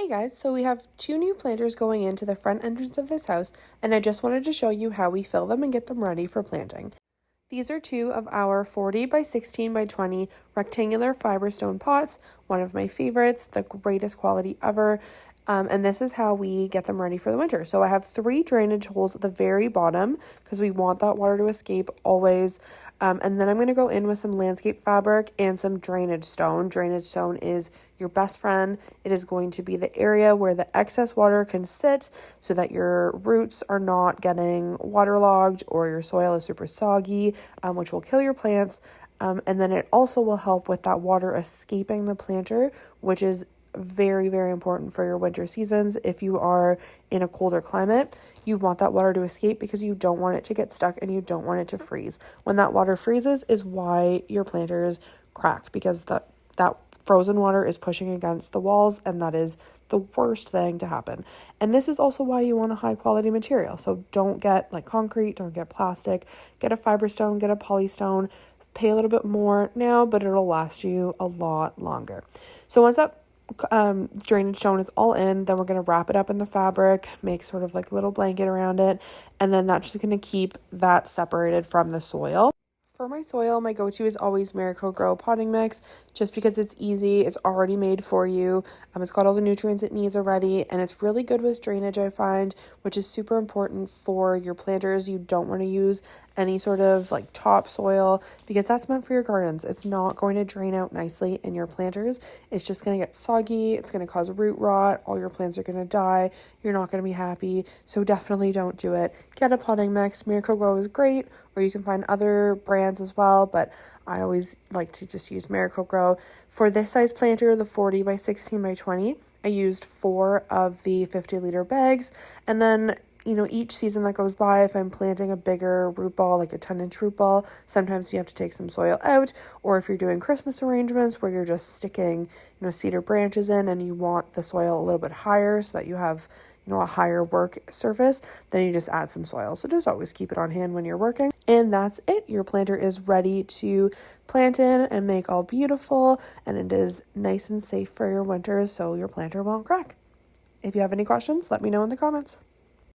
Guys, so we have two new planters going into the front entrance of this house, and I just wanted to show you how we fill them and get them ready for planting. These are two of our 40 by 16 by 20 rectangular fiber stone pots, one of my favorites, the greatest quality ever. And this is how we get them ready for the winter. So I have 3 drainage holes at the very bottom because we want that water to escape always. And then I'm going to go in with some landscape fabric and some drainage stone. Drainage stone is your best friend. It is going to be the area where the excess water can sit so that your roots are not getting waterlogged or your soil is super soggy, which will kill your plants. And then it also will help with that water escaping the planter, which is very, very important for your winter seasons. If you are in a colder climate, you want that water to escape because you don't want it to get stuck and you don't want it to freeze. When that water freezes is why your planters crack, because that frozen water is pushing against the walls, and that is the worst thing to happen. And this is also why you want a high quality material. So don't get like concrete, don't get plastic, get a fiber stone, get a polystone. Pay a little bit more now, but it'll last you a lot longer. So once that drainage stone is all in, then we're going to wrap it up in the fabric, make sort of like a little blanket around it, and then that's just going to keep that separated from the soil. For my soil, my go-to is always Miracle-Gro potting mix, just because it's easy, it's already made for you, it's got all the nutrients it needs already, and it's really good with drainage, I find, which is super important for your planters. You don't want to use any sort of like topsoil because that's meant for your gardens. It's not going to drain out nicely in your planters. It's just going to get soggy, it's going to cause root rot, all your plants are going to die, you're not going to be happy, so definitely don't do it. Get a potting mix. Miracle-Gro is great, or you can find other brands as well, but I always like to just use Miracle-Gro. For this size planter, the 40 by 16 by 20, I used 4 of the 50-liter bags, and then each season that goes by, if I'm planting a bigger root ball, like a 10-inch root ball, sometimes you have to take some soil out, or if you're doing Christmas arrangements where you're just sticking, cedar branches in and you want the soil a little bit higher so that you have a higher work surface, then you just add some soil. So just always keep it on hand when you're working. And that's it. Your planter is ready to plant in and make all beautiful, and it is nice and safe for your winters so your planter won't crack. If you have any questions, let me know in the comments.